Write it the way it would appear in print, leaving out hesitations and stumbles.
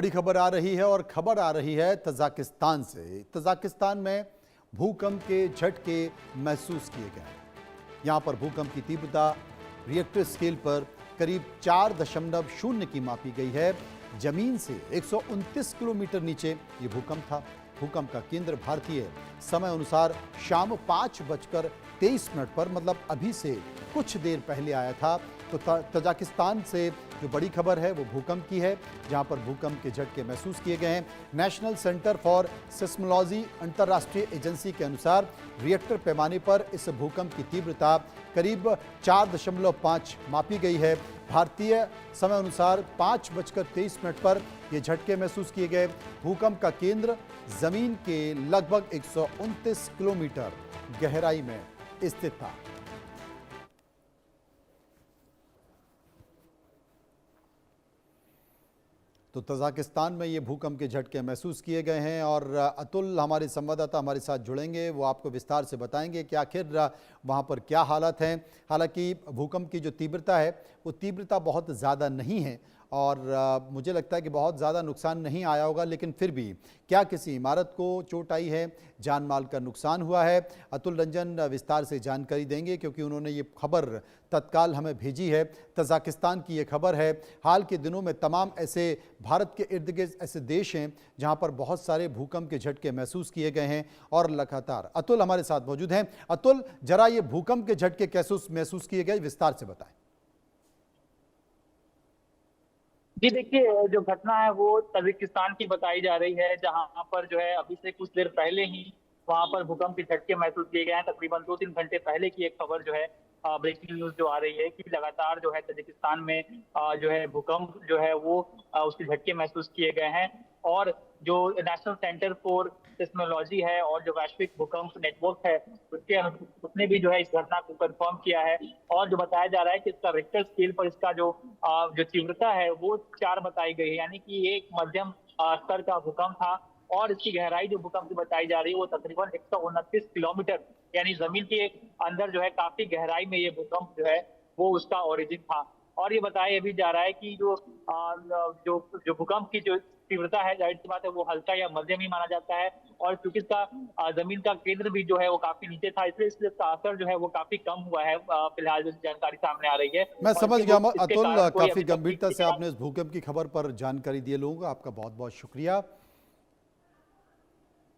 बड़ी खबर आ रही है और खबर आ रही है तजाकिस्तान से। तजाकिस्तान में भूकंप के झटके महसूस किए गए। यहां पर भूकंप की तीव्रता रिएक्टर स्केल पर करीब 4.0 की मापी गई है। जमीन से 129 किलोमीटर नीचे ये भूकंप था। भूकंप का केंद्र भारतीय समय अनुसार शाम 5:23 पर, मतलब अभी से कुछ देर पहले आया था। तो तजाकिस्तान से जो बड़ी खबर है वो भूकंप की है, जहां पर भूकंप के झटके महसूस किए गए हैं। नेशनल सेंटर फॉर सिस्मोलॉजी अंतर्राष्ट्रीय एजेंसी के अनुसार रिएक्टर पैमाने पर इस भूकंप की तीव्रता करीब 4.5 मापी गई है। भारतीय समय अनुसार 5:23 पर ये झटके महसूस किए गए। भूकंप का केंद्र जमीन के लगभग 129 किलोमीटर गहराई में स्थित था। तो तजाकिस्तान में ये भूकंप के झटके महसूस किए गए हैं और अतुल हमारे संवाददाता हमारे साथ जुड़ेंगे, वो आपको विस्तार से बताएंगे कि आखिर वहाँ पर क्या हालत हैं। हालांकि भूकंप की जो तीव्रता है वो तीव्रता बहुत ज़्यादा नहीं है और मुझे लगता है कि बहुत ज़्यादा नुकसान नहीं आया होगा, लेकिन फिर भी क्या किसी इमारत को चोट आई है, जान माल का नुकसान हुआ है? अतुल रंजन विस्तार से जानकारी देंगे क्योंकि उन्होंने ये खबर तत्काल हमें भेजी है। तजाकिस्तान की ये खबर है। हाल के दिनों में तमाम ऐसे भारत के इर्द गिर्द ऐसे देश हैं जहां पर बहुत सारे भूकंप के झटके महसूस किए गए हैं और लगातार अतुल हमारे साथ मौजूद हैं। अतुल, जरा ये भूकंप के झटके कैसे महसूस किए गए, विस्तार से बताएं। जी देखिए, जो घटना है वो तजिकिस्तान की बताई जा रही है, जहां पर जो है अभी से कुछ देर पहले ही वहां पर भूकंप के झटके महसूस किए गए हैं। तकरीबन 2-3 घंटे पहले की एक खबर जो है, ब्रेकिंग न्यूज जो आ रही है कि लगातार जो है तजिकिस्तान में जो है भूकंप जो है वो उसके झटके महसूस किए गए हैं। और जो नेशनल सेंटर फॉर सिस्मोलॉजी है और जो वैश्विक भूकंप नेटवर्क है उसने भी जो है इस घटना को कंफर्म किया है। और जो बताया जा रहा है कि इसका रिक्टर स्केल पर इसका जो तीव्रता है वो 4 बताई गई है, यानी कि ये एक मध्यम स्तर का भूकंप था। और इसकी गहराई जो भूकंप की बताई जा रही है वो तकरीबन 129 किलोमीटर, यानी जमीन के अंदर जो है काफी गहराई में ये भूकंप जो है वो उसका ओरिजिन था। और ये बताया भी जा रहा है कि जो जो भूकंप की जो तीव्रता है, जाहिर सी बात है वो हल्का या मध्यम ही माना जाता है। और क्योंकि इसका जमीन का केंद्र भी जो है वो काफी नीचे था, इसलिए इसका असर जो है वो काफी कम हुआ है। फिलहाल जो जानकारी सामने आ रही है मैं और समझ गया इसके अतुल, कारण कोई काफी अभी तक गंभीरता से आपने इस भूकंप की खबर पर जानकारी दिए। लोगों का आपका बहुत बहुत शुक्रिया।